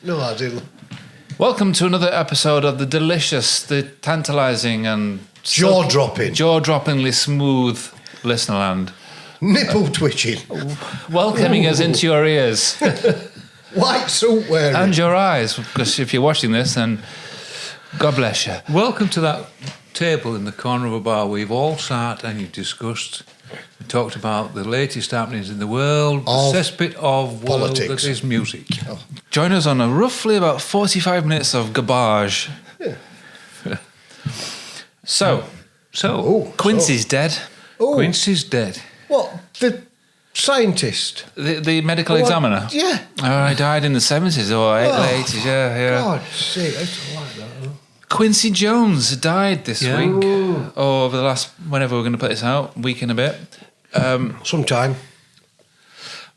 No, I didn't. Welcome to another episode of the delicious, the tantalising and... jaw-droppingly smooth Listenerland. Nipple twitching. Welcoming us into your ears. White suit wearing. And your eyes, because if you're watching this, then God bless you. Welcome to that table in the corner of a bar where you've all sat and you've discussed and talked about the latest happenings in the world, the cesspit of politics. World that is music. Oh. Join us on a roughly about 45 minutes of garbage. Yeah. So, Quincy's dead. Oh. Quincy's dead. What? The scientist? The medical examiner? Yeah. Oh, he died in the 70s or late 80s, yeah. God's sake, I used to like that. Huh? Quincy Jones died this week. Ooh. Or over the last, whenever we're going to put this out, week and a bit. Sometime.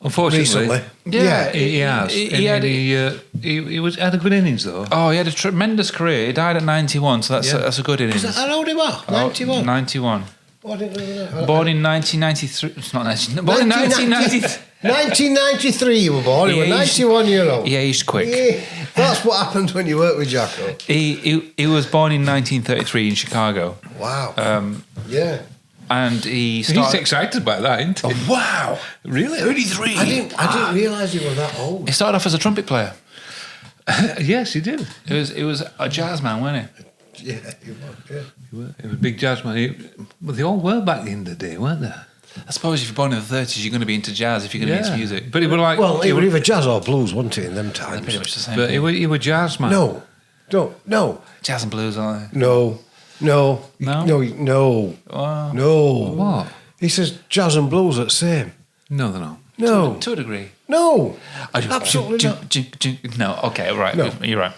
Unfortunately. Recently. Yeah. He has. He had a good innings, though. Oh, he had a tremendous career. He died at 91, so that's a good innings. Is that how old he was? 91? 91. Oh, I didn't know that. Born in 1993. It's not 19. Born in 1993. 1993 you were born. You were 91 years old. He aged quick. Yeah. That's what happens when you work with Jacko. He was born in 1933 in Chicago. Wow. Yeah. And he started... He's excited by that, isn't he? Oh, wow. Really? 33. I didn't realise you were that old. He started off as a trumpet player. Yes, he did. He was a jazz man, wasn't he? Yeah, you were. Yeah. He was a big jazz man. Well, they all were back in the day, weren't they? I suppose if you're born in the 30s, you're going to be into jazz if you're going to be into music. But he was like... Well, he were either jazz or blues, wasn't it, in them times? They're pretty much the same But thing. he was jazz man. No. Jazz and blues, aren't they? No. No? No. What? He says jazz and blues are the same. No, they're not. No. To a degree. No. Absolutely not. No, okay, right. No. You're right.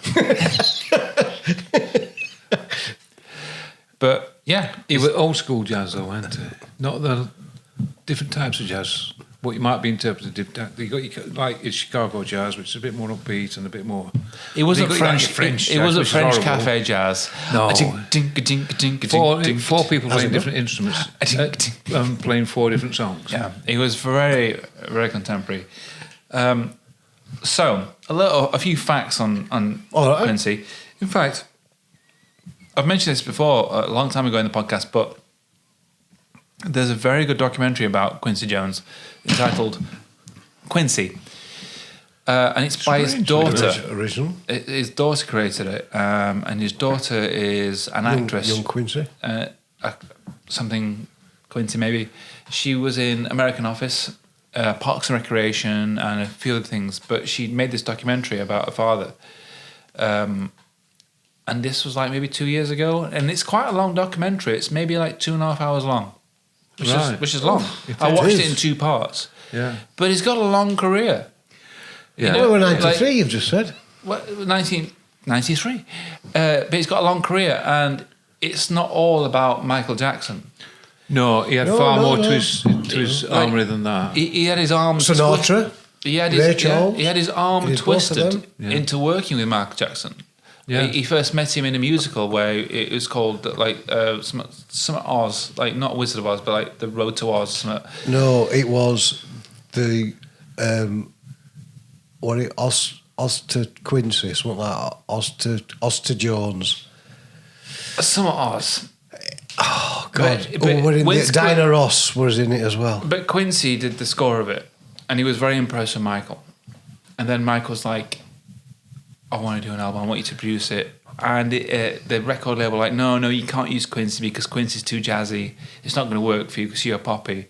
But, yeah. He was old school jazz, though, weren't he? Not the different types of jazz. What you might be interpreted different. You got like it's Chicago jazz, which is a bit more upbeat and a bit more. It wasn't You got French. jazz, It wasn't which is French horrible. cafe jazz. No. Four Four people playing different instruments, playing four different songs. Yeah, he was very, very contemporary. So a few facts on All right. Quincy. In fact, I've mentioned this before a long time ago in the podcast, but there's a very good documentary about Quincy Jones entitled Quincy, and it's by his daughter. Original. His daughter created it, and his daughter is an actress. Young Quincy. Something Quincy maybe. She was in American Office, Parks and Recreation, and a few other things. But she made this documentary about her father, and this was like maybe 2 years ago. And it's quite a long documentary. It's maybe like 2.5 hours long, which is long. I watched it in 2 parts. Yeah. But he's got a long career. Yeah. Well, we're 93, you've just said. Well, 1993. But he's got a long career, and it's not all about Michael Jackson. No, he had far more to his armoury than that. He had his arms... Sinatra. He had his arm Did both of twisted them. into working with Michael Jackson. Yeah. He first met him in a musical where it was called some Oz, like not Wizard of Oz, but like the Road to Oz. Something. No, it was the Oz to Quincy, something like that. Oz to Jones. Some Oz. Oh God! But Diana Ross was in it as well. But Quincy did the score of it, and he was very impressed with Michael. And then Michael's like, I want to do an album, I want you to produce it. And the record label were like, no, you can't use Quincy because Quincy's too jazzy. It's not going to work for you because you're poppy.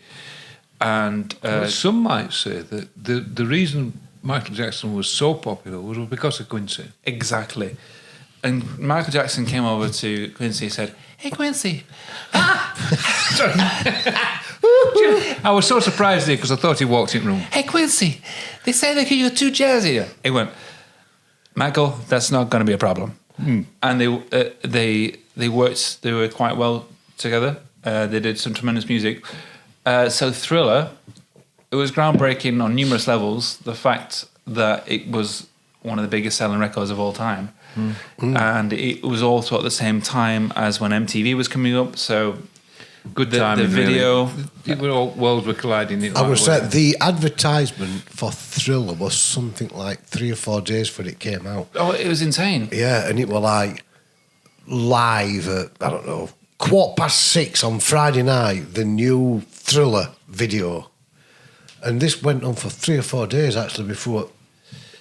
And some might say that the reason Michael Jackson was so popular was because of Quincy. Exactly. And Michael Jackson came over to Quincy and said, hey, Quincy. Sorry. I was so surprised there because I thought he walked in the room. Hey, Quincy, they say that you're too jazzy. He went, Michael, that's not going to be a problem. And they worked. They were quite well together. They did some tremendous music. So Thriller, it was groundbreaking on numerous levels. The fact that it was one of the biggest selling records of all time, and it was also at the same time as when MTV was coming up. So Good the timing, video. Really. All worlds were colliding. In I would say the advertisement for Thriller was something like 3 or 4 days before it came out. Oh, it was insane. Yeah, and it was like live at, I don't know, 6:15 on Friday night, the new Thriller video. And this went on for 3 or 4 days actually before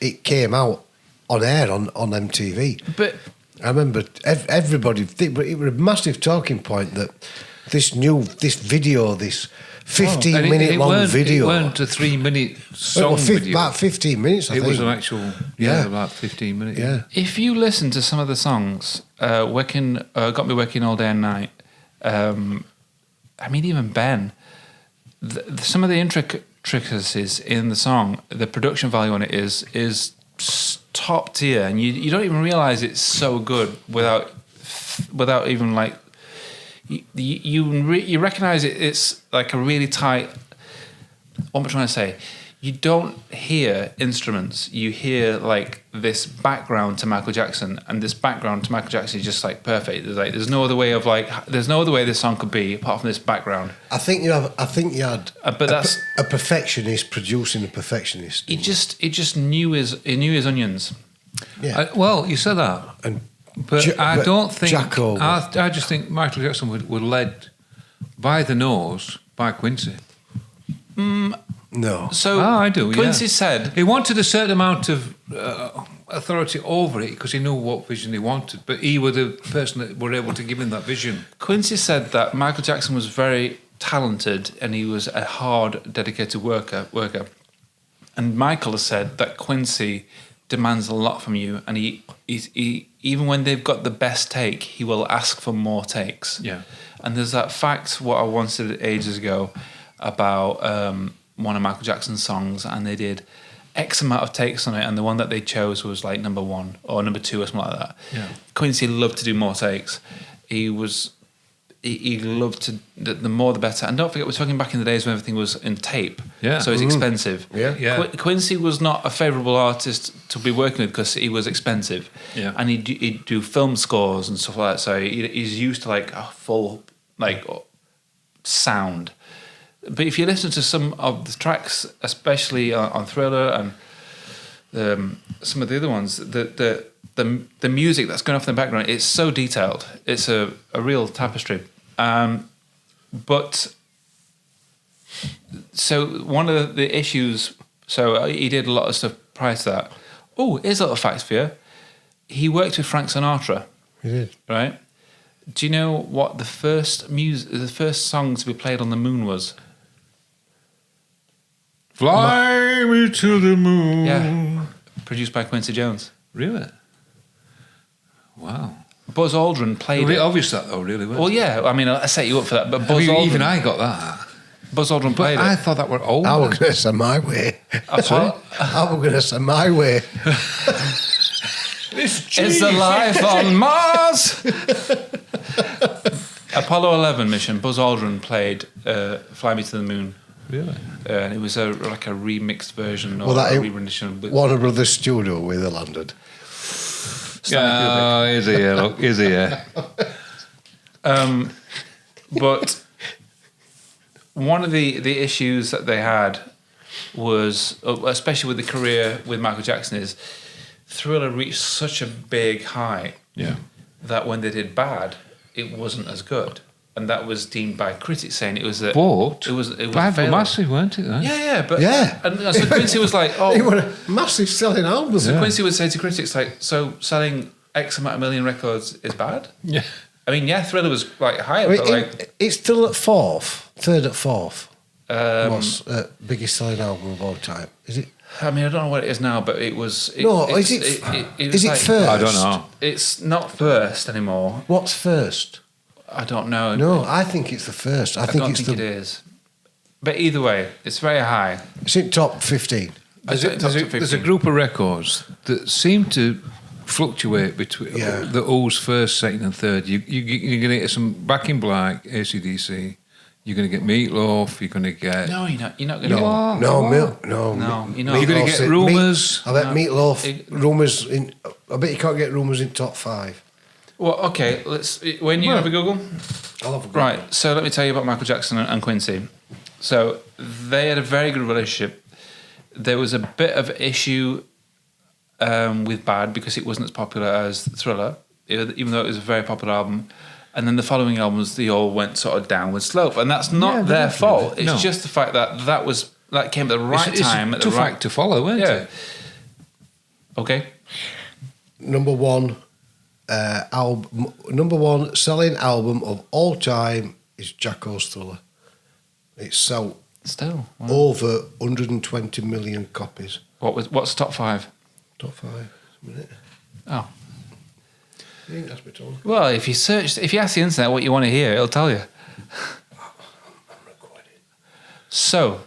it came out on air on MTV. But I remember everybody, it was a massive talking point that this video, this 15-minute long video. It weren't a 3-minute song video. About 15 minutes, I think. It was an actual, about 15 minutes. Yeah. if you listen to some of the songs, Got Me Working All Day and Night, I mean, even Ben, some of the intricacies in the song, the production value on it is top tier, and you don't even realize it's so good without even like you recognize it's like a really tight. What am I trying to say? You don't hear instruments. You hear like this background to Michael Jackson, and this background to Michael Jackson is just like perfect. There's no other way this song could be apart from this background. I think you had but that's a perfectionist producing a perfectionist. he just knew his onions. Yeah. Well, you said that. But I don't think... Jacko. I just think Michael Jackson were led by the nose by Quincy. No. So I do, Quincy yeah. said He wanted a certain amount of authority over it because he knew what vision he wanted, but he was the person that were able to give him that vision. Quincy said that Michael Jackson was very talented and he was a hard, dedicated worker. And Michael has said that Quincy demands a lot from you, and he even when they've got the best take, he will ask for more takes. Yeah. And there's that fact what I once said ages ago about one of Michael Jackson's songs, and they did X amount of takes on it, and the one that they chose was like number 1 or number 2 or something like that. Yeah. Quincy loved to do more takes. He loved to, the more the better. And don't forget, we're talking back in the days when everything was in tape. Yeah. So it's expensive. Yeah. Yeah. Quincy was not a favourable artist to be working with because he was expensive. Yeah. And he'd do film scores and stuff like that. So he's used to like a full like sound. But if you listen to some of the tracks, especially on Thriller and some of the other ones, the music that's going off in the background, it's so detailed. It's a real tapestry. But so one of the issues, so he did a lot of stuff prior to that. Oh, here's a little fact for you. He worked with Frank Sinatra. He did. Right? Do you know what the first song to be played on the moon was? Fly me to the moon. Yeah. Produced by Quincy Jones. Really? Wow. Buzz Aldrin played Really it. obvious that though, really. Well, yeah. I mean, I set you up for that, but Buzz Aldrin. Even I got that. Buzz Aldrin But played I it. thought that were old. I was going to say my way. Apollo, I was going to say my way. it's a life on Mars. Apollo 11 mission. Buzz Aldrin played "Fly Me to the Moon." Really? And it was like a remixed version or Well, that a it- re-rendition. With Warner Brothers studio where they landed. Yeah, is he here? Look, is he here? But one of the issues that they had was, especially with the career with Michael Jackson, is Thriller reached such a big height Yeah. that when they did bad, it wasn't as good. And that was deemed by critics saying it was a... But it was Live were failing. massive, weren't it? Then? Yeah, but... Yeah. And so Quincy was like, oh... They were a massive selling album. So Quincy would say to critics, like, so selling X amount of million records is bad? Yeah. I mean, yeah, Thriller was like higher, I mean, but like... it's still at third at fourth. Um, Biggest selling album of all time. Is it? I mean, I don't know what it is now, but it was... Is it first? I don't know. It's not first anymore. What's first? I don't know. No, I think it's the first. I I don't it's think it is. But either way, it's very high. It's in top 15. There's Top a 15. group of records that seem to fluctuate between the Who's first, second, and third. You're going to get some Back in Black, AC/DC. You're going to get Meatloaf. You're going to get... No, you're not going to No. get... No, you're not. You're going to get Rumours. I bet No. Meatloaf, Rumours in... I bet you can't get Rumours in top 5. Well, okay. When you have a Google. I'll have a Google. Right. So let me tell you about Michael Jackson and Quincy. So they had a very good relationship. There was a bit of issue with Bad because it wasn't as popular as Thriller, even though it was a very popular album. And then the following albums, they all went sort of downward slope, and that's not their fault. It's just the fact that came at the right time. It's a tough act to follow, isn't it? Okay. Number one selling album of all time is Jacko's Thriller. It's sold Still over 120 million copies. What's top 5? Top 5. A minute. Oh. You think that's me told? Well, if you ask the internet what you want to hear, it'll tell you. I'm recording. So,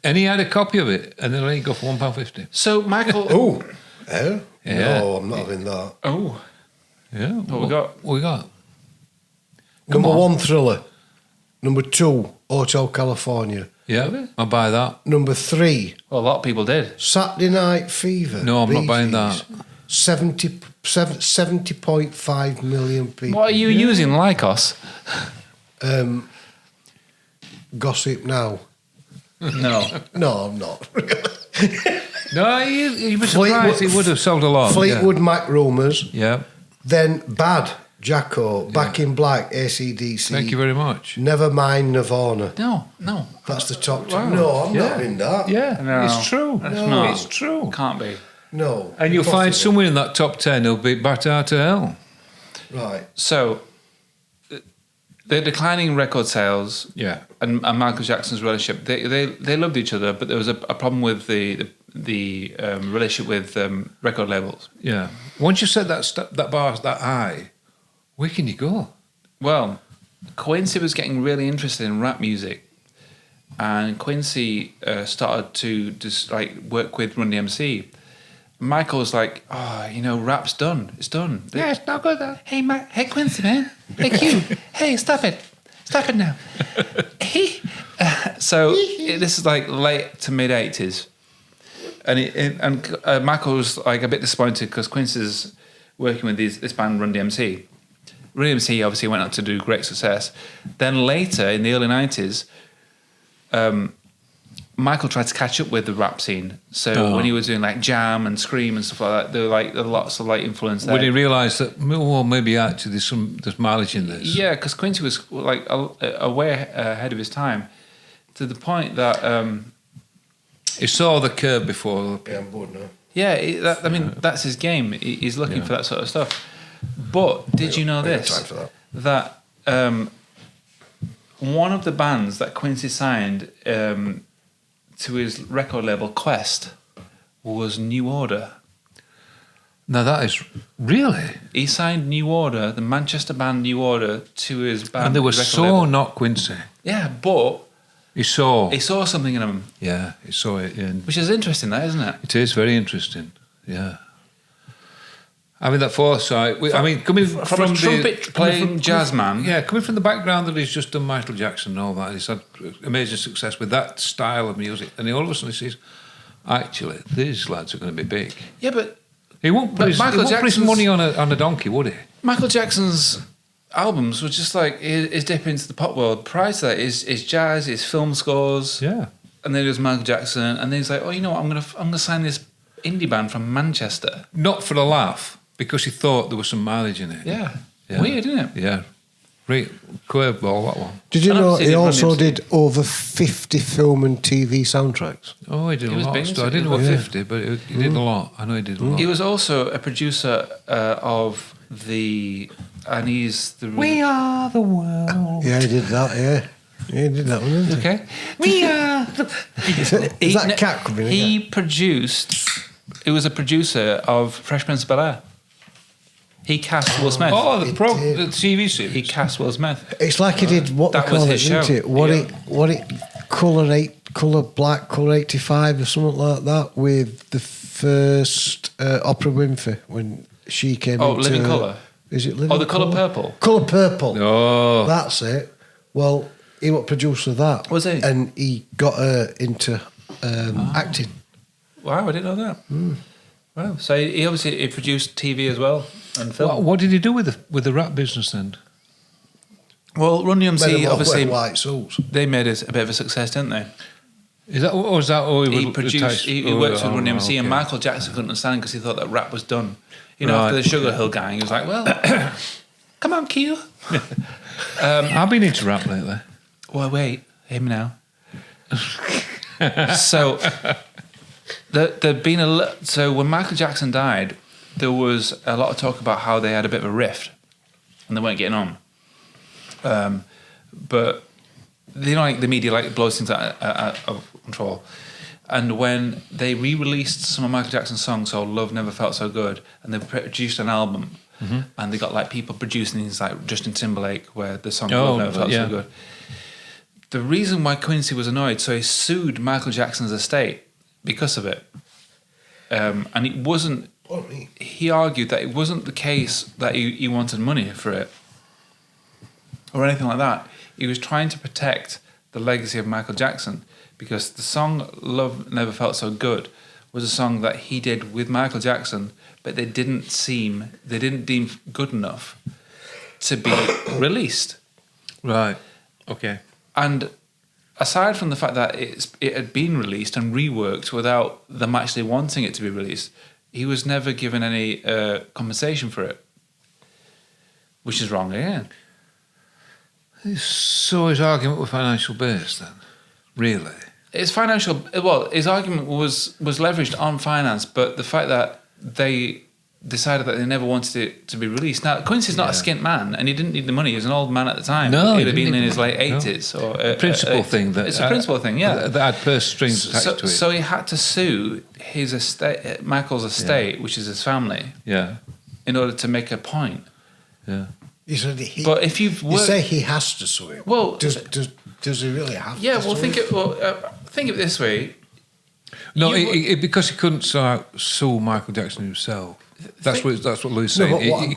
and he had a copy of it, and then let it go for £1.50. So Michael. Oh, yeah? Yeah. No, I'm not having that. Oh, Yeah. what we got? Number 1, Thriller. Number 2, Hotel California. Yeah, I'll buy that. Number 3, Well, a lot of people did. Saturday Night Fever. No, I'm not Bee buying Gees. that. 70.5 million people. What are you using, Lycos? Gossip Now. No. No, I'm not. No, you were surprised it would have sold a lot. Fleetwood Mac Rumours. Yeah. Then Bad, Jacko, Back in Black, AC/DC. Thank you very much. Nevermind, Nirvana. No. That's the top 2. Wow. No, I'm Yeah. not in that. Yeah, No. it's true. not. It's true. Can't be. No. And you'll find Impossible. somewhere in that top 10 who'll be Bat Out of Hell. Right. So, the declining record sales Yeah. and Michael Jackson's relationship, they loved each other, but there was a problem with the relationship with record labels. Yeah. Once you set that bar that high, where can you go? Well, Quincy was getting really interested in rap music, and Quincy started to just like work with Run DMC. Michael was like, rap's done. It's done. Yeah, it's not good. Hey, hey, Quincy, man. Hey, Q. Hey, stop it. Stop it now. This is like late to mid 80s. And Michael was like a bit disappointed because Quincy's working with this band Run DMC. Run DMC obviously went on to do great success. Then later in the early 90s, Michael tried to catch up with the rap scene. So when he was doing like Jam and Scream and stuff like that, there were lots of like influence there. When he realised that, well, maybe actually there's mileage in this. Yeah, because Quincy was like way ahead of his time, to the point that He saw the curve before. Yeah, I'm bored now. that's his game. He's looking for that sort of stuff. But did you know I got this? time for that. That one of the bands that Quincy signed to his record label Quest was New Order. Now that is really. He signed New Order, the Manchester band New Order, to his band. And they were record so label. not Quincy. Yeah, but He saw. he saw something in him, Yeah, he saw it. And which is interesting, that isn't it? it is very interesting. Yeah. I mean, that foresight. Coming From a trumpet-playing jazz man. Yeah, coming from the background that he's just done Michael Jackson and all that, he's had amazing success with that style of music. And all of a sudden he says, actually, these lads are going to be big. Yeah, but He won't put his Jackson's money on a donkey, would he? Michael Jackson's albums were just like his dip into the pop world. Prior to that, his jazz, his film scores. Yeah. And then it was Michael Jackson, and then he's like, oh, you know what? I'm gonna sign this indie band from Manchester. Not for a laugh, because he thought there was some mileage in it. Yeah, Yeah. weird, isn't it? Yeah. Right. Curveball, that one. Did you And know obviously he did Run also DMC. did over 50 film and TV soundtracks? Oh, he did He a was lot big of into stuff. I it. didn't know He what was- 50, but he did a lot. I know he did a lot. He was also a producer of and he's the are the world. Yeah, he did that, yeah. He did that one, didn't he? okay. We are the... Is that cat coming in? He produced. He was a producer of Fresh Prince of Bel-Air. He cast Will Smith. Oh, the He did. the TV series. He cast Will Smith. It's like he did what That they was call it, his didn't show. it? Yeah. Colour Black, Colour 85 or something like that with the first Oprah Winfrey when she came Oh, into... Living Colour? Is it Living Oh, The Colour Purple? Colour Purple. Oh. That's it. Well, he was producer of that. Was he? And he got her into acting. Wow, I didn't know that. Wow. So he obviously produced TV as well and film. What did he do with the rap business then? Well, Run DMC obviously white suits. they made it a bit of a success, didn't they? Is that or is that all He produced? He worked with Run DMC, and Michael Jackson couldn't understand because he thought that rap was done. You know, after the Sugar Hill Gang, he was like, "Well, come on, Q." I've been into rap lately. Well, wait, hear me now. So, there'd been so when Michael Jackson died, there was a lot of talk about how they had a bit of a rift, and they weren't getting on. But you know, like the media like blows things out of control. And when they re-released some of Michael Jackson's songs, so "Love Never Felt So Good," and they produced an album, and they got like people producing things like Justin Timberlake, where the song "Love Never Felt So Good." The reason why Quincy was annoyed, so he sued Michael Jackson's estate because of it, and it wasn't. He argued that it wasn't the case that he wanted money for it or anything like that. He was trying to protect the legacy of Michael Jackson because the song "Love Never Felt So Good" was a song that he did with Michael Jackson, but they didn't deem good enough to be released. Right. Okay. And aside from the fact that it had been released and reworked without them actually wanting it to be released, he was never given any compensation for it, which is wrong again. So his argument was financial based then? Really? His financial... Well, his argument was leveraged on finance, but the fact that they decided that they never wanted it to be released. Now, Quincy's not a skint man, and he didn't need the money. He was an old man at the time. No, he'd have been in his late 80s. Or, principal thing. It's a principal thing, yeah. That had purse strings attached to it. So he had to sue his estate, Michael's estate, which is his family, in order to make a point. Yeah. But if you've worked... You say he has to sue him. Well... Does he really have to well, sue him? Think of it this way. No, because he couldn't sue Michael Jackson himself. That's what Lou's saying. He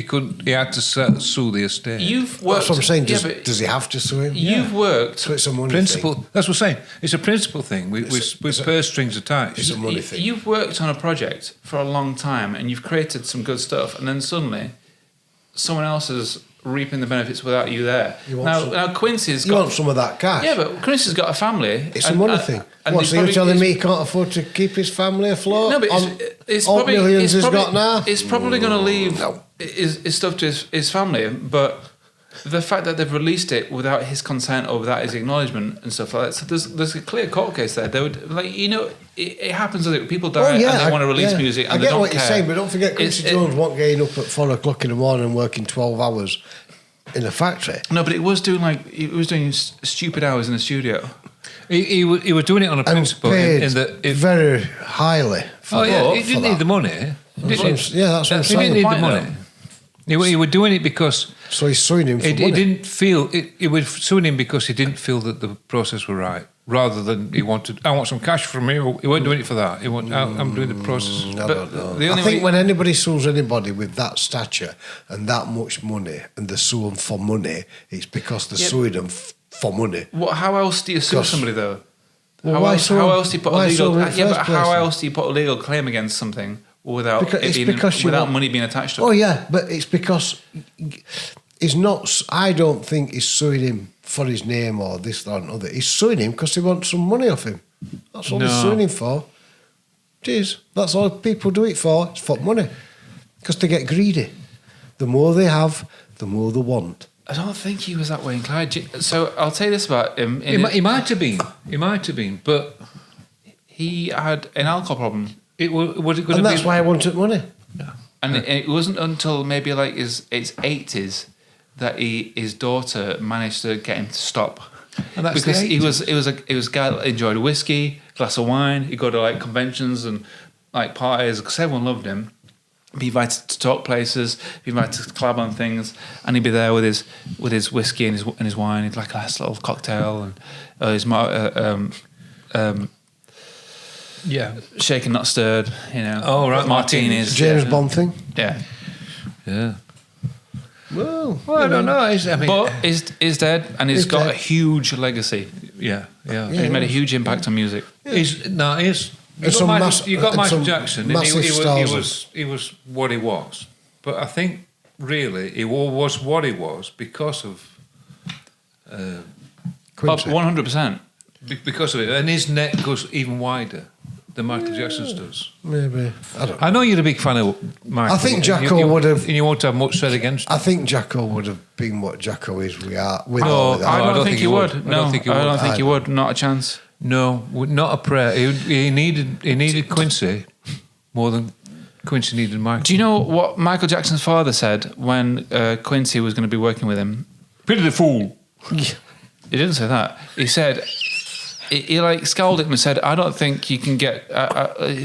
couldn't. He had to sue the estate. That's what I'm saying. Does he have to sue him? You've worked. So it's a money principle. thing. That's what I'm saying. It's a principle thing with purse strings attached. It's a money thing. You've worked on a project for a long time and you've created some good stuff, and then suddenly someone else is reaping the benefits without you there. Now Quincy's got... You want some of that cash. Yeah, but Quincy's got a family. It's a money thing. So you're telling me he can't afford to keep his family afloat? No, but it's probably... millions he's got now? It's probably going to leave his stuff to his family, but the fact that they've released it without his consent or without his acknowledgement and stuff like that, so there's a clear court case there. They would, like, you know, it happens that people die and they want to release music and I they get don't what care. you're saying, but don't forget Quincy Jones wasn't getting up at 4 o'clock in the morning and working 12 hours in a factory. No, but he was doing stupid hours in the studio. He was doing it on a principle paid very highly. He didn't need the money. That's what I'm saying. He didn't need the money. He was doing it because... So he's suing him for money. He didn't feel... He was suing him because he didn't feel that the process was right, rather than he wanted, I want some cash from you. He wasn't doing it for that. I'm doing the process. I think when anybody sues anybody with that stature and that much money, and they're suing for money, it's because they're suing them for money. How else do you sue somebody, though? Well, how else do you put a legal... how else do you put a legal claim against something without money being attached to it? Oh, yeah, but it's because he's not... I don't think he's suing him for his name or this, that and other. He's suing him because he wants some money off him. That's all he's suing him for. Jeez, that's all people do it for. It's for money. Because they get greedy. The more they have, the more they want. I don't think he was that way inclined. So I'll tell you this about him. He might have been. He might have been, but... He had an alcohol problem. And that's why I wanted money. Yeah. And it wasn't until maybe like his 80s that his daughter managed to get him to stop. And that's because he was a guy that enjoyed whiskey, glass of wine. He'd go to like conventions and like parties because everyone loved him. Be invited to talk places, be invited to collab on things, and he'd be there with his whiskey and his wine. He'd like a nice little cocktail and his shaken not stirred, you know. Oh right, martinis. James Bond thing. Yeah. Well, I don't know. But he's dead, and he's got a huge legacy. Yeah. He's made a huge impact on music. He's You got Michael Jackson, and he was what he was. But I think really he was what he was because of 100%. Because of it, and his neck goes even wider than Michael Jackson's does. Maybe. I don't know. I know you're a big fan of Michael. I think Jacko would have... And you won't have much said against him. I think Jacko would have been what Jacko is. I don't think he would. No, I don't think he would. Not a chance. No, not a prayer. He needed Quincy more than Quincy needed Michael. Do you know what Michael Jackson's father said when Quincy was going to be working with him? Pity the fool. He didn't say that. He said... He like scowled at him and said, "I don't think you can get."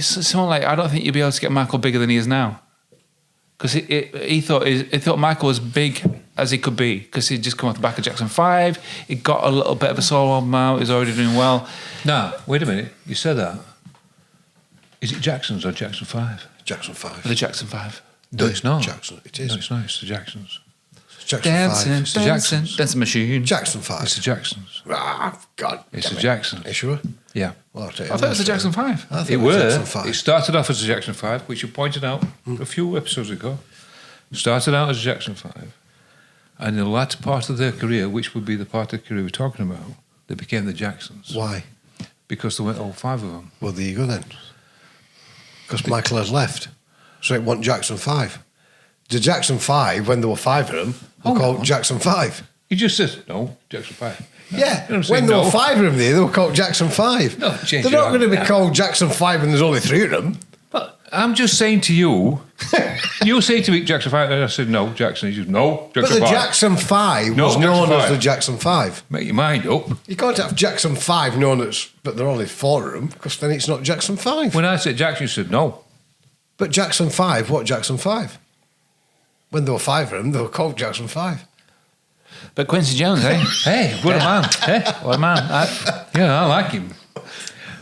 Someone like, "I don't think you'll be able to get Michael bigger than he is now," because he thought Michael was big as he could be because he'd just come off the back of Jackson 5. He got a little bit of a solo album out. He's already doing well. Now, wait a minute. You said that. Is it Jackson's or Jackson 5? Jackson 5. The Jackson 5. No, it's not. Jackson. It is. No, it's not. It's the Jacksons. Jackson 5. Dancing machine. Jackson 5. It's the Jacksons. Ah, God. It's the Jacksons. Are you sure? Yeah. Well, I thought it was the Jackson 5. I thought It was were. Jackson 5. It started off as a Jackson 5, which you pointed out a few episodes ago. Started out as a Jackson 5. And in the latter part of their career, which would be the part of the career we're talking about, they became the Jacksons. Why? Because there went all 5 of them. Well, there you go then. Because Michael has left. So it wasn't Jackson 5. The Jackson 5, when there were 5 of them, were called Jackson 5. He just says, no, Jackson 5. Yeah, You don't say when there no. were 5 of them there, they were called Jackson 5. No, change They're your not going to be mind. called Jackson 5 when there's only 3 of them. But I'm just saying to you, you say to me Jackson 5, and I said, no, Jackson. He said, no, But Jackson the 5. Jackson 5 No, was Jackson known as 5. the Jackson 5. Make your mind up. You can't have Jackson 5 known as, but there are only 4 of them, because then it's not Jackson 5. When I said Jackson, you said, no. But Jackson 5, what Jackson 5? When there were 5 of them, they were called Jackson 5. But Quincy Jones, eh? Hey, what a man. Hey, What a man. yeah, I like him.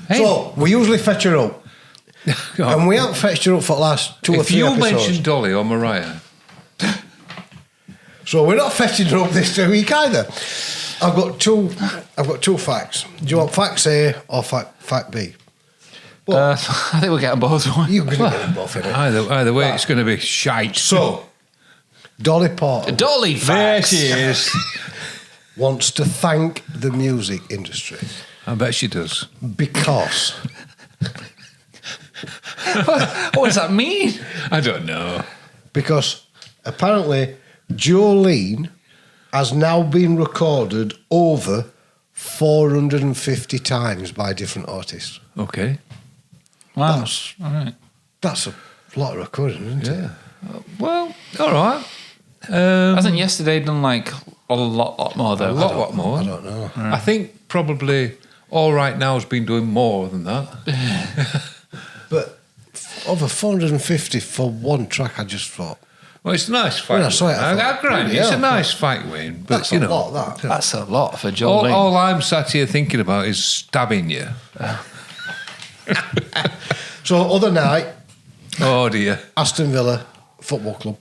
Hey. So, we usually fetch her up. And we haven't fetched her up for the last 2 or If 3 you episodes. mention Dolly or Mariah, So we're not fetching her up this week either. I've got two facts. Do you want fact A or fact B? I think we'll get them both. You're going to get them both in it. either way, it's going to be shite. So, Dolly Parton Dolly there facts. she is. wants to thank the music industry I bet she does. because What does that mean? I don't know. apparently Jolene has now been recorded over 450 times by different artists. Okay. Wow. That's- All right. That's a lot of recording, isn't it? Yeah. Well, all right. Hasn't yesterday done like a lot more though? A lot more. I don't know. I think probably All Right Now has been doing more than that. But over 450 for one track, I just thought, Well, it's a nice fight. When I saw it, I I thought, grant bloody it. It's a hell. nice fight win. But, that's you a know, lot, that. That's a lot for Jolene. all I'm sat here thinking about is stabbing you. So, other night, Oh, dear. Aston Villa Football Club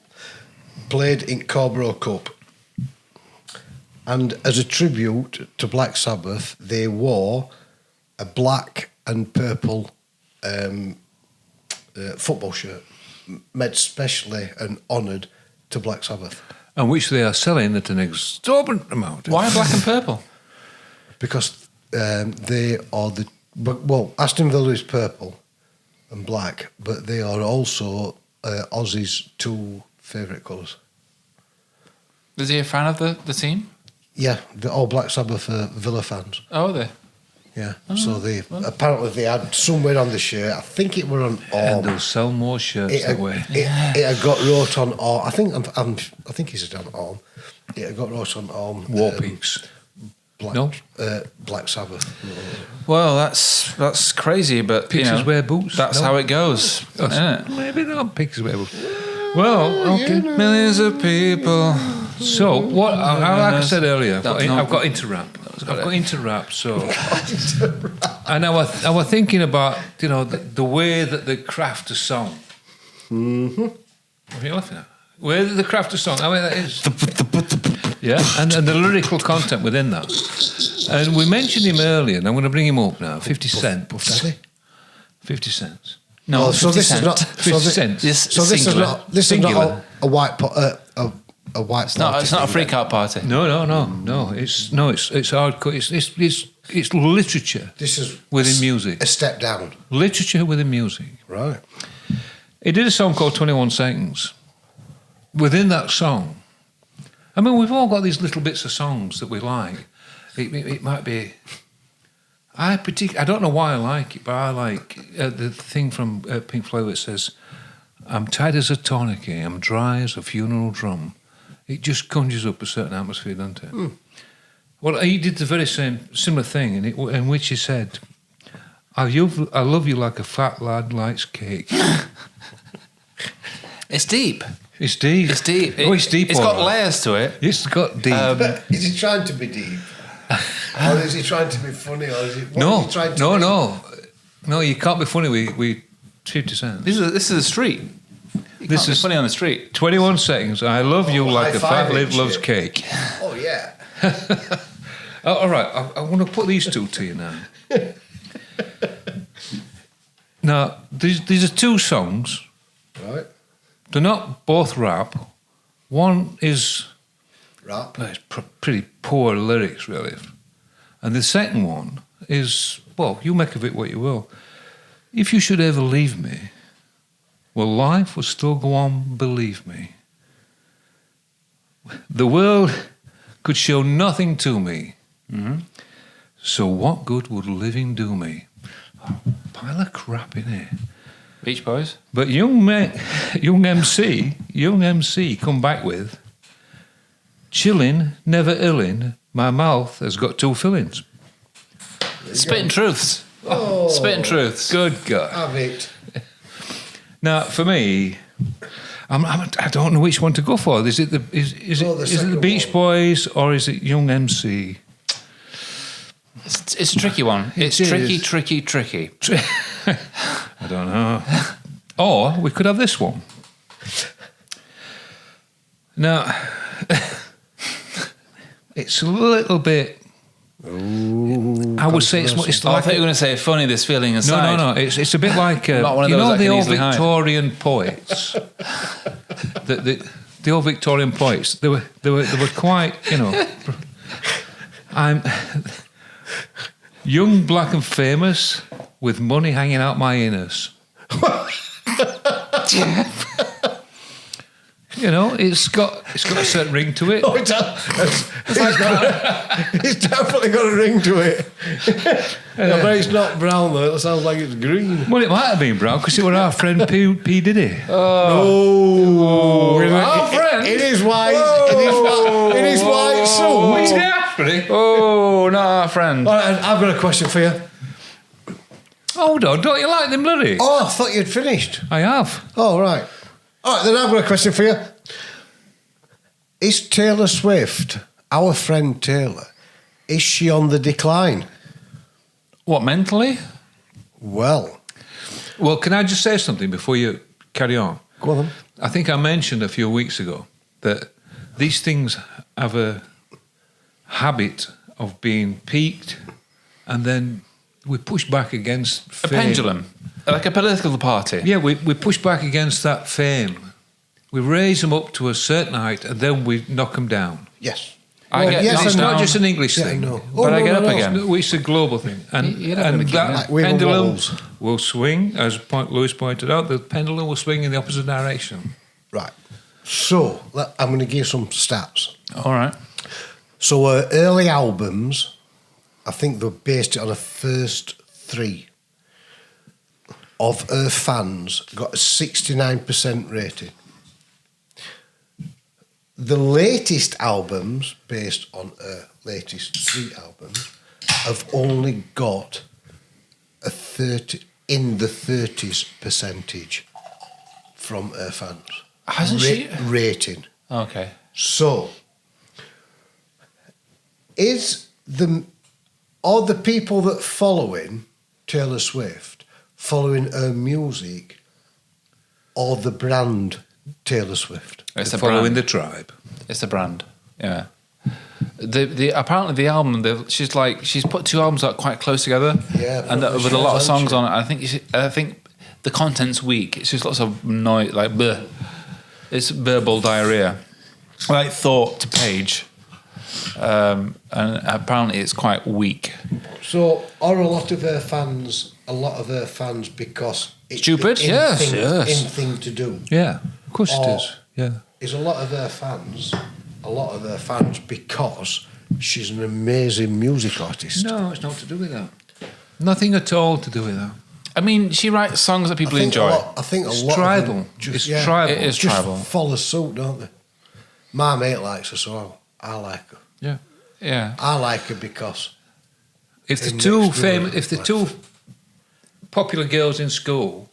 played in Corborough Cup. And as a tribute to Black Sabbath, they wore a black and purple football shirt made specially and honoured to Black Sabbath. And which they are selling at an exorbitant amount. Why black and purple? Because they are well, Aston Villa is purple and black, but they are also Aussie's 2 favourite colours. Is he a fan of the team? Yeah, they're all Black Sabbath Villa fans. Oh, are they? Yeah, so they apparently they had somewhere on the shirt. I think it were on And arm. they'll sell more shirts that way. It had got wrote on arm. I think he said on arm. It had got wrote on arm. War Pigs. Black, No. Black Sabbath. Well, that's crazy, but Pigs wear boots? That's No. how it goes, isn't it? Maybe not pigs wear boots. Well, okay. Millions of people. So, what? Like I said earlier, I've got into rap. I've got got into rap. So, and I was thinking about the way that they craft a song. Mm-hmm. What are you laughing at? Where they craft a song. I mean, that is. Yeah, and the lyrical content within that. And we mentioned him earlier, and I'm going to bring him up now. 50 Cent. Puff Daddy. 50 cents. No, Oh, so 50 this cent. is not. 50 cents. So this is not. This is not a white pot. A white. It's not a freak out party. No. It's hardcore. It's literature. This is within music. A step down. Literature within music. Right. He did a song called 21 Seconds. Within that song, I mean, we've all got these little bits of songs that we like. It might be. I don't know why I like it, but I like the thing from Pink Floyd that says, "I'm tight as a tourniquet, I'm dry as a funeral drum." It just conjures up a certain atmosphere, doesn't it? Mm. Well, he did the very similar thing, in which he said, I love you like a fat lad likes cake." It's deep. It's deep. It's deep. It's deep. It's got layers to it. It's got deep. Is he trying to be deep? Or is he trying to be funny? Or is it, No, you can't be funny with 50 cents. This is a street. This is funny on the street. 21 Seconds. I love you like a fat lad loves cake. Oh yeah. All right, I want to put these two to you now. Now, these are two songs. Right. They're not both rap. One is Rap. It's pretty poor lyrics, really. And the second one is, well, you make of it what you will. If you should ever leave me, well, life will still go on, believe me. The world could show nothing to me. Mm-hmm. So what good would living do me? Pile of crap in here. Beach Boys. But young MC come back with, chillin', never illin', my mouth has got two fillings. Spitting truths. Oh. Spitting truths. Good God. Have it. Now, for me, I don't know which one to go for. Is it the Beach Boys or is it Young MC? It's a tricky one. It's tricky. I don't know. Or we could have this one. Now, it's a little bit. Ooh, I would say it's like. I thought you were going to say funny. This feeling inside. No. It's a bit like Not one of you those know I the can old easily hide. Victorian poets. the old Victorian poets. They were quite, I'm young, black, and famous with money hanging out my anus. It's got a certain ring to it. Oh, it's definitely got a ring to it. But it's not brown though. It sounds like it's green. Well, it might have been brown because it was our friend P Diddy. Oh, our friend. It is white. It is white. So What's happening? Oh, not our friend. All right, I've got a question for you. Hold on, don't you like them lyrics? Oh, I thought you'd finished. I have. Oh, right. All right, then I've got a question for you. Is Taylor Swift, our friend Taylor, is she on the decline? What, mentally? Well, Can I just say something before you carry on? go on then. I think I mentioned a few weeks ago that these things have a habit of being peaked and then we push back against A fame. pendulum. Like a political party. Yeah, we push back against that fame. We raise them up to a certain height and then we knock them down. Yes. It's not down. just an English Yeah, thing. I know. But I get up again. It's a global thing. And, You're not gonna keep that Like we were pendulum wolves. will swing, as Lewis pointed out, the pendulum will swing in the opposite direction. Right. So, I'm going to give some stats. All right. So, her early albums, I think they based it on the first three of her fans got a 69% rating. The latest albums, based on her latest three albums, have only got a 30s percentage from her fans. Hasn't she? Rating. Okay. So, are the people that following Taylor Swift following her music or the brand Taylor Swift? It's They're a following brand. the tribe. It's a brand. Yeah. The apparently the album she's put 2 albums out quite close together. Yeah, and probably with a lot of she has, songs hasn't on it. I think the content's weak. It's just lots of noise, like bleh. It's verbal diarrhea, like thought to page, and apparently it's quite weak. So, are a lot of her fans because it's Stupid? the Yes. in thing to do? Yeah, of course Or it is. Yeah. Is a lot of her fans because she's an amazing music artist? No, it's not to do with that. Nothing at all to do with that. I mean, she writes songs that people enjoy. I think a It's lot tribal. of them just, It's tribal. It is just tribal. follow suit, don't they? My mate likes her, so I like her. Yeah. Yeah. I like her because If the It two makes me famous, look if the like- two popular girls in school,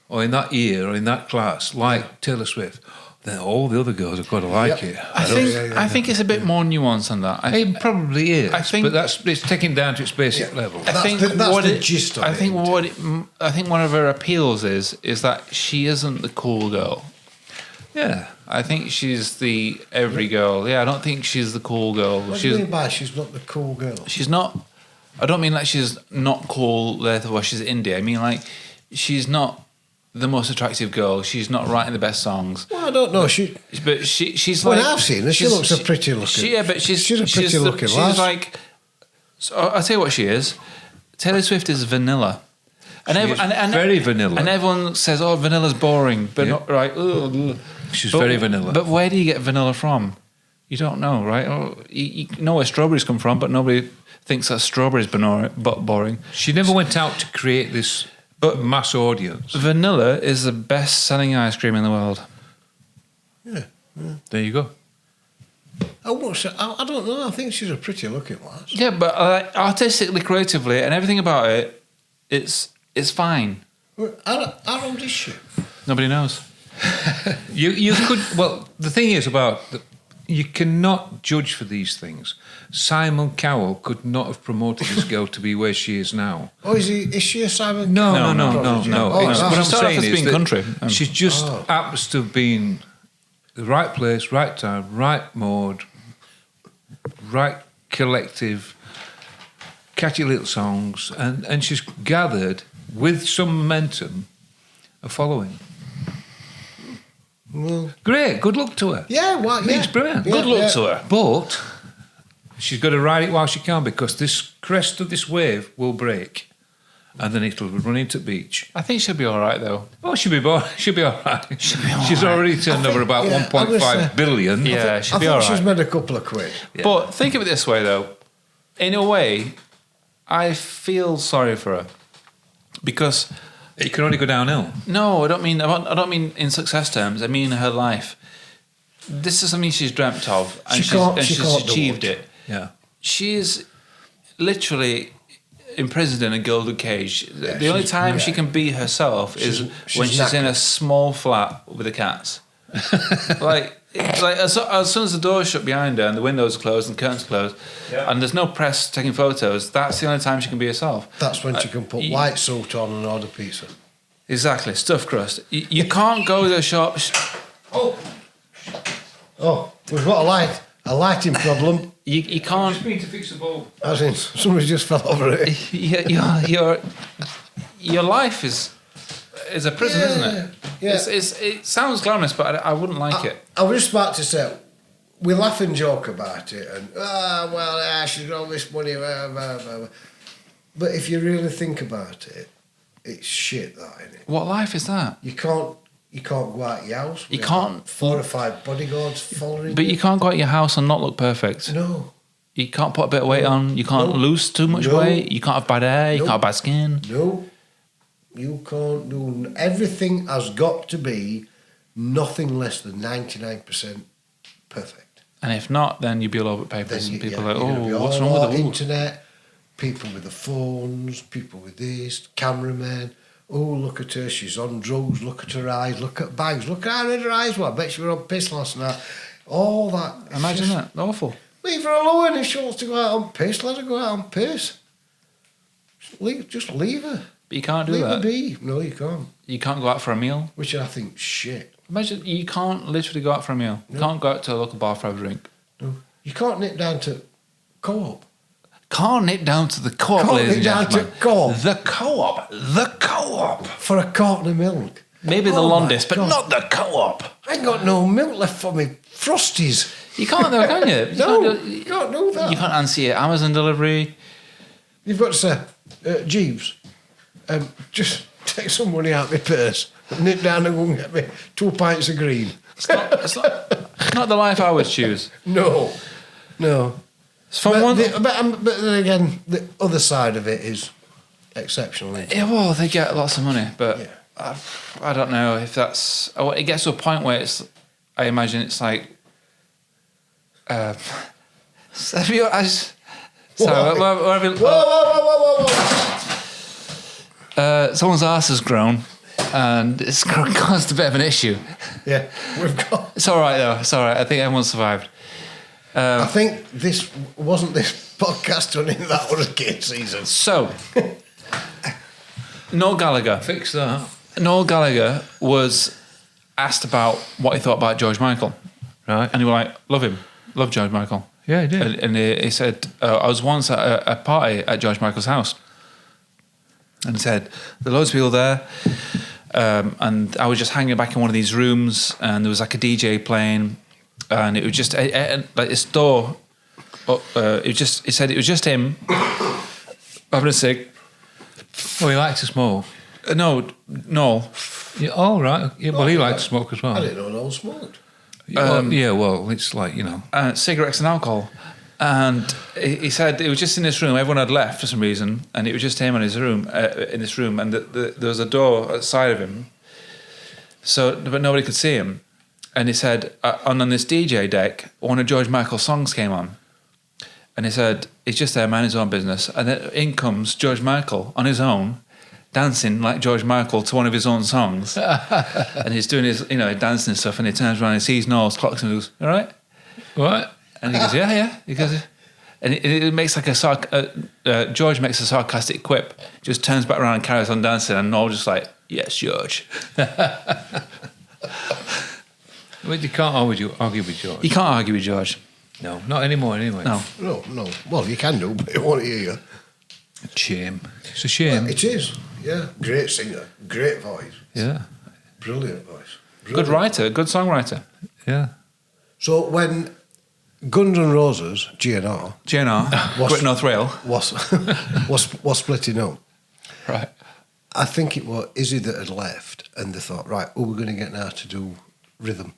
or in that year, or in that class, like Taylor Swift, then all the other girls have got to like Yep. it. I think it's a bit more nuanced than that. It probably is. I think- but it's taken down to its basic Yeah. level. That's the gist of I it, think isn't I think one of her appeals is that she isn't the cool girl. Yeah. I think she's the every girl. Yeah, I don't think she's the cool girl. what do you mean by she's not the cool girl? She's not. I don't mean like she's not cool. Therefore, she's indie. I mean like she's not the most attractive girl. She's not writing the best songs. Well, I don't know. But she's When like. I've seen her, she she's- looks a pretty looking. Yeah, but she's a pretty looking She's lass. like. So I'll tell you what she is. Taylor Swift is vanilla. And, She is very vanilla. And everyone says, "Oh, vanilla's boring," but Yeah. not right. Ugh. She's very vanilla. But where do you get vanilla from? You don't know, right? Oh, you know where strawberries come from, but nobody thinks that strawberries boring. She never went out to create this mass audience. Vanilla is the best-selling ice cream in the world. Yeah. There you go. I don't know. I think she's a pretty looking lass. Yeah, but artistically, creatively, and everything about it, it's fine. How old is she? Nobody knows. You could. Well, the thing is you cannot judge for these things. Simon Cowell could not have promoted this girl to be where she is now. Oh, is she a Simon? No. Oh, It's- no. what She I'm started off saying as is being that country. She's just happens to have been the right place, right time, right mode, right collective, catchy little songs, and she's gathered with some momentum a following. Well, Great, good luck to her. yeah, well, yeah. It's brilliant. Yeah, Good luck yeah. to her. But she's got to ride it while she can, because this crest of this wave will break, and then it'll run into the beach. I think she'll be all right, though. Oh, she'll be all right. She's all right. already turned over about yeah, 1.5 billion. Yeah, I she'll be think all she's right. made a couple of quid. But think of it this way, though. In a way, I feel sorry for her because It can only go downhill. no, I don't mean in success terms. I mean her life. This is something she's dreamt of, and She can't she's do achieved it. it. Yeah. She is literally imprisoned in a gilded cage. Yeah, the only she's- time yeah. she can be herself is when she's she's in knackered. a small flat with the cats. like as soon as the door's shut behind her and the windows are closed and the curtains are closed, and there's no press taking photos, that's the only time she can be herself. That's when she can put white suit on and order pizza. Exactly, stuffed crust. You can't go to the shop. Oh, we've got a lighting problem. You can't. Need to fix the bulb. As in, somebody just fell over it. Your life is a prison, isn't it? Yeah. It sounds glamorous, but I wouldn't like it. I was just about to say, we laugh and joke about it, and she's got all this money, blah, blah, blah, blah. But if you really think about it, it's shit, that, isn't it? What life is that? You can't go out your house. You with can't- 4 or 5 bodyguards following But you can't go out your house and not look perfect. No, You can't put a bit of weight on. You can't No. lose too much No. weight. You can't have bad hair. You No. can't have bad skin. no, you can't do. Everything has got to be nothing less than 99% perfect. And if not, then you'd be all over papers and people are like, you're gonna be oh, what's all wrong with over the internet? People with the phones, people with this, cameramen. Oh, look at her, she's on drugs. Look at her eyes. Look at bags. Look at how red her eyes were. I bet she were on piss last night. All that. It's Imagine just- that. Awful. Leave her alone. If she wants to go out on piss, let her go out on piss. Just leave her. But you can't do Leave her that. be. No, you can't. You can't go out for a meal. Which I think shit. Imagine you can't literally go out for a meal. You can't go out to a local bar for a drink. No. You can't nip down to Co-op. Can't nip down to the co-op, Can't ladies and nip down gentlemen. to Co-op. The co-op. The co-op. For a carton of milk. Maybe the Oh my Londis, but God. not the co-op. I ain't got no milk left for me Frosties. You can't though, can you? You can't do that. You can't answer your Amazon delivery. You've got to say, Jeeves, just take some money out of my purse, nip down and go and get me 2 pints of green. It's not the life I would choose. No. It's from But, one. but then again, the other side of it is exceptional. Isn't it? Yeah, well, they get lots of money, but Yeah. I don't know if that's. It gets to a point where it's. I imagine it's like. So Whoa. someone's arse has grown, and it's caused a bit of an issue. Yeah, we've got. It's all right though. It's all right. I think everyone survived. I think this podcast done in that hurricane season. So, Noel Gallagher. Fix that. Noel Gallagher was asked about what he thought about George Michael. Right. And he was like, love him. Love George Michael. Yeah, he did. And he said, I was once at a party at George Michael's house. And he said, there were loads of people there. And I was just hanging back in one of these rooms, and there was like a DJ playing. And it was just like this door. He said it was just him having a cig. Oh, he liked to smoke. No. Yeah, all right. Yeah, well, he liked to smoke as well. I didn't know no one smoked. Well, it's like, Cigarettes and alcohol. And he said it was just in this room. Everyone had left for some reason, and it was just him in his room, in this room. And there was a door outside of him, but nobody could see him. And he said, on this DJ deck, one of George Michael's songs came on. And he said, he's just there, minding his own business. And then in comes George Michael on his own, dancing like George Michael to one of his own songs. And he's doing his, dancing and stuff. And he turns around and sees Noel, clocks him and goes, all right? what? And he goes, yeah. He goes, and it makes like George makes a sarcastic quip, just turns back around and carries on dancing. And Noel just like, yes, George. Well, you can't argue with George. You can't argue with George. No, not anymore anyway. No. No. Well, you can do, but it won't hear you. Shame. It's a shame. It is, yeah. Great singer, great voice. Yeah. Brilliant voice. Good writer, good songwriter. Yeah. So when Guns N' Roses, GNR, Great North Rail. was splitting up, Right. I think it was Izzy that had left, and they thought, right, who are we going to get now to do rhythm?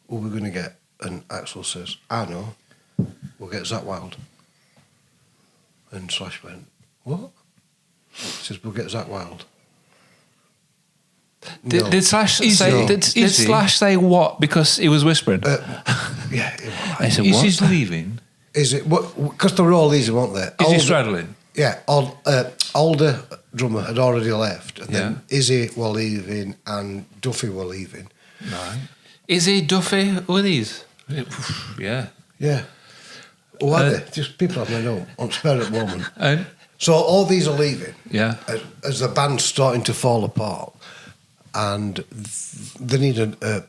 Who are we going to get? And Axel says, I know, we'll get Zach Wilde. And Slash went, what? He says, we'll get Zach Wilde. No. Did Slash say? Did Slash say what? Because he was whispering. Yeah. I said, Is what? he leaving? Is it? Because they were all easy, weren't they? Is he straddling? Yeah. Older drummer had already left, and then Izzy were leaving, and Duffy were leaving. Right. Is he Duffy? Who are these? Yeah. Yeah. Who are they? Just people I've known on spare at the moment. And So all these are leaving. yeah. As the band's starting to fall apart, and they need a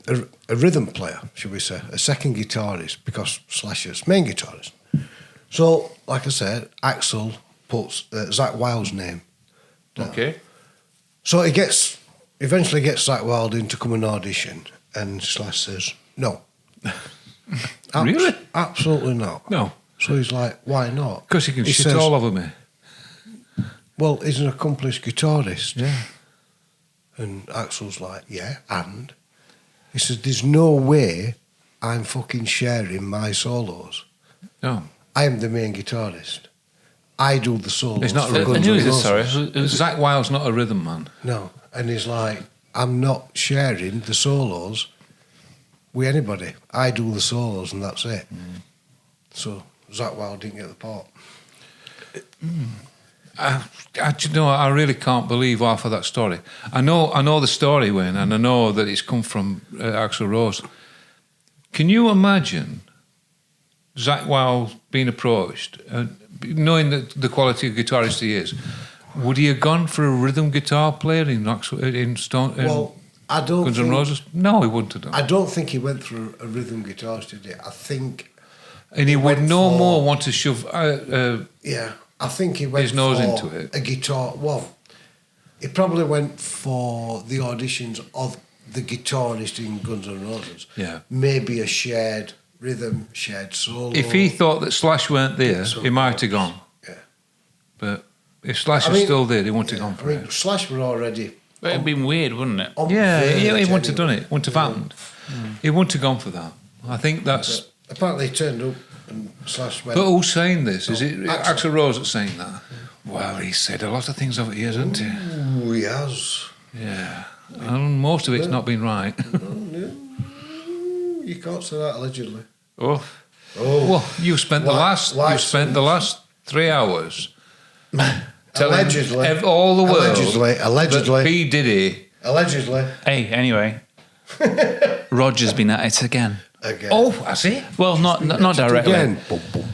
rhythm player, should we say, a second guitarist, because Slash's main guitarist. So, like I said, Axel puts Zach Wilde's name down. Okay. So he eventually gets Zach Wilde in to come and audition, and Slash says, no. Really? Absolutely not. No. So he's like, why not? Because he can shit says, all over me. well, he's an accomplished guitarist. Yeah. And Axel's like, yeah, and? He says, there's no way I'm fucking sharing my solos. No. I am the main guitarist. I do the solos. He's not for rhythm. Guns Who N' is this? Roses. Sorry. Zach Wilde's not a rhythm man. No. And he's like, I'm not sharing the solos with anybody. I do the solos and that's it. So Zach Wilde didn't get the part. I really can't believe half of that story. I know the story, Wayne, and I know that it's come from Axl Rose. Can you imagine Zach Wilde being approached, knowing that the quality of guitarist he is? Would he have gone for a rhythm guitar player in Stone? Well, I don't Guns N' think... Roses? No, he wouldn't have done. I don't think he went through a rhythm guitarist, did he? I think And he would went no for- more want to shove Yeah, I think he went his nose for into it. a guitar. Well, he probably went for the auditions of the guitarist in Guns N' Roses. Yeah. Maybe a shared rhythm, shared solo. If he thought that Slash weren't there, Bits of he might have notes. gone. Yeah. But if Slash I was mean- still there, he wouldn't have gone for I mean, it. Slash were already. But it'd been weird, wouldn't it? on Yeah, he verge wouldn't have done anyway. it. Wouldn't have happened. He wouldn't have gone for that. I think that's... But apparently, he turned up and Slash went. But who's saying this? Is it Axl. Axl Rose that's saying that? Well, he said a lot of things over the years, hasn't he? Ooh, he has. Yeah. And most of it's not been right. You can't say that allegedly. Oh, Oh, Well, you spent the last 3 hours telling Allegedly. all the world Allegedly. that P. Diddy. Allegedly. hey, anyway. Roger's been at it again. Again. Oh, has he? Well, not directly. Again. Boom, boom.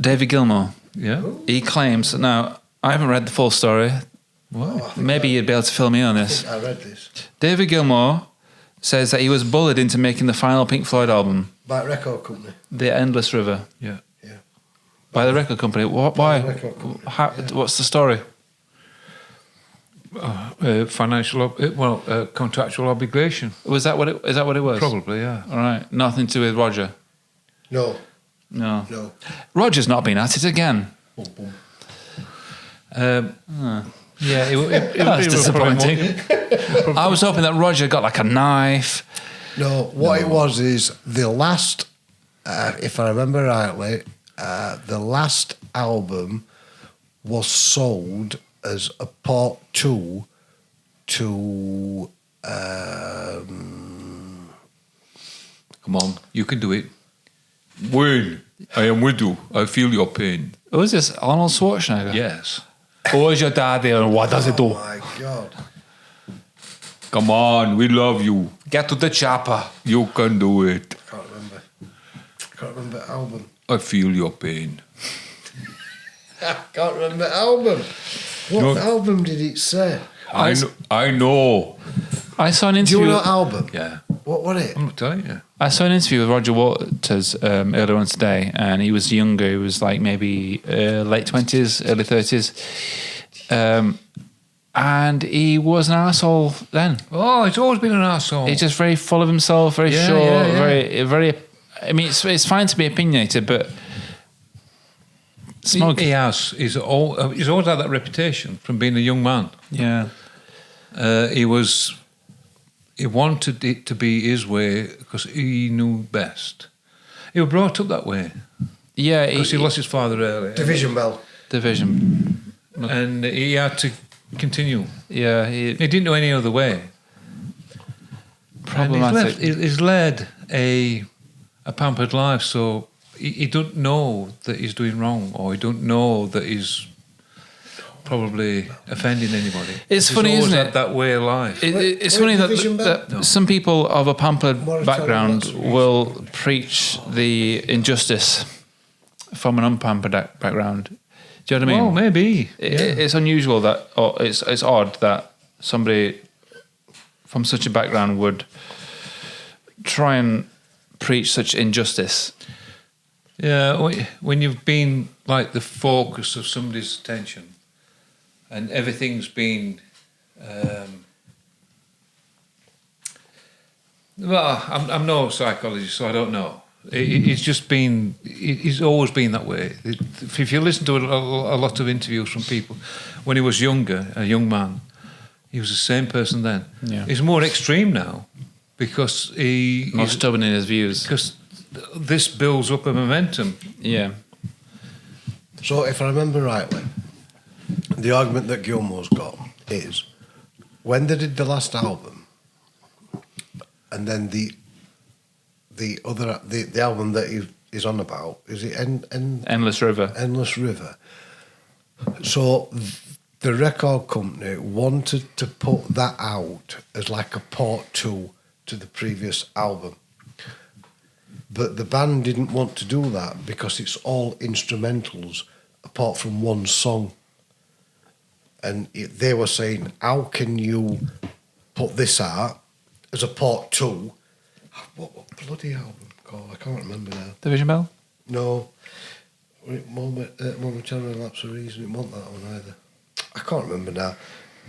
David Gilmour, Yeah. he claims, now, I haven't read the full story. What? Maybe you'd be able to fill me on this. I read this. David Gilmour says that he was bullied into making the final Pink Floyd album, By a record company. The Endless River, Yeah. by the record company. By Why? the record company, How, what's the story? Contractual obligation. Is that what it was? Probably, yeah. All right. Nothing to do with Roger. No. No. No. Roger's not been at it again. Boom, boom. Yeah, That's disappointing. I was hoping that Roger got like a knife. No, what it was is the last, if I remember rightly, the last album was sold as a part 2 to. Come on, you can do it. Wayne, I am with you. I feel your pain. Who is this? Arnold Schwarzenegger? Yes. Who is your daddy and what does it Oh do? my God. Come on, we love you. Get to the chopper. You can do it. Can't remember the album. I feel your pain. Can't remember the album. What No. album did it say? I know. I saw an Do you interview. know what album? Yeah. What was it? I'm not telling you. I saw an interview with Roger Waters earlier on today, and he was younger. He was like maybe late 20s, early 30s. And he was an arsehole then. Oh, he's always been an arsehole. He's just very full of himself, very Yeah, sure, yeah, yeah. very. I mean, it's fine to be opinionated, but smoke. He has. He's always had that reputation from being a young man. Yeah. He wanted it to be his way because he knew best. He was brought up that way Yeah. because he lost his father early. Division Bell. Division. And he had to continue. Yeah. He didn't know any other way. Problematic. And he's led a pampered life, so he don't know that he's doing wrong, or he don't know that he's probably offending anybody. It's He's funny, always isn't had it? that way of life. It's Wait, funny Division Bell? that No. some people of a pampered Moratorium background Lots of will preach the injustice from an unpampered background. Do you know what I mean? Well, maybe. It's unusual that, or it's odd that somebody from such a background would try and preach such injustice. Yeah, when you've been like the focus of somebody's attention, and everything's been, well, I'm no psychologist, so I don't know. It's just been, he's always been that way. If you listen to a lot of interviews from people, when he was younger, a young man, he was the same person then. Yeah. He's more extreme now because More stubborn in his views. because this builds up a momentum. Yeah. So, if I remember rightly, the argument that Gilmour's got is when they did the last album, and then the album that he is on about, is it Endless River. Endless River? So the record company wanted to put that out as like a part 2 to the previous album. But the band didn't want to do that because it's all instrumentals apart from one song. And they were saying, how can you put this out as a part 2? What bloody album? called? I can't remember now. Division Bell? No. Momentarily Lapse of Reason. It wasn't that one either. I can't remember now.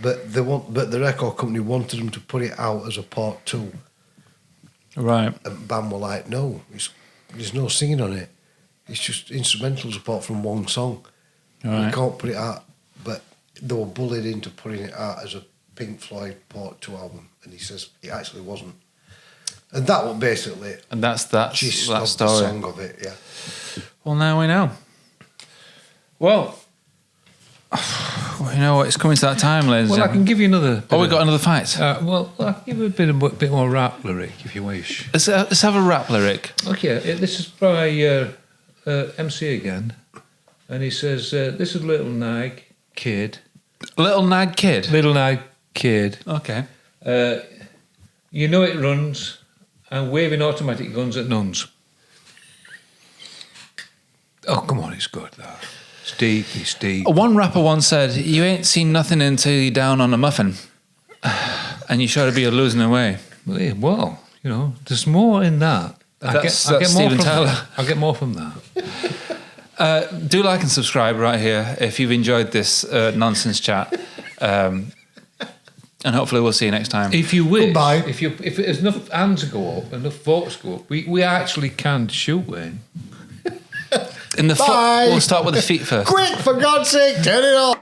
But the record company wanted them to put it out as a part 2. Right. And the band were like, no, there's no singing on it. It's just instrumentals apart from one song. Right. We can't put it out. But they were bullied into putting it out as a Pink Floyd part 2 album. And he says it actually wasn't. And that was basically And that's gist that of story. the song of it, yeah. Well, now we know. Well, you know what? It's coming to that time, ladies and Well, I gentlemen. can give you another. Oh, we got another fight. Well, I can give you a bit more rap lyric if you wish. Let's have a rap lyric. Okay, this is by MC again, and he says, "This is Little Nag Kid." Little Nag Kid. Little Nag Kid. Okay. You know it runs, and waving automatic guns at nuns. Oh, come on, it's good, though. It's deep, it's deep. One rapper once said, "You ain't seen nothing until you're down on a muffin, and you sure to be losing away." Well, you know, there's more in that. That's Steven Tyler. I'll get more from that. Do like and subscribe right here if you've enjoyed this nonsense chat. And hopefully we'll see you next time. If you wish, Goodbye. if there's enough hands go up, enough votes go up, we actually can shoot Wayne. In the Bye. we'll start with the feet first. Quick, for God's sake, turn it off.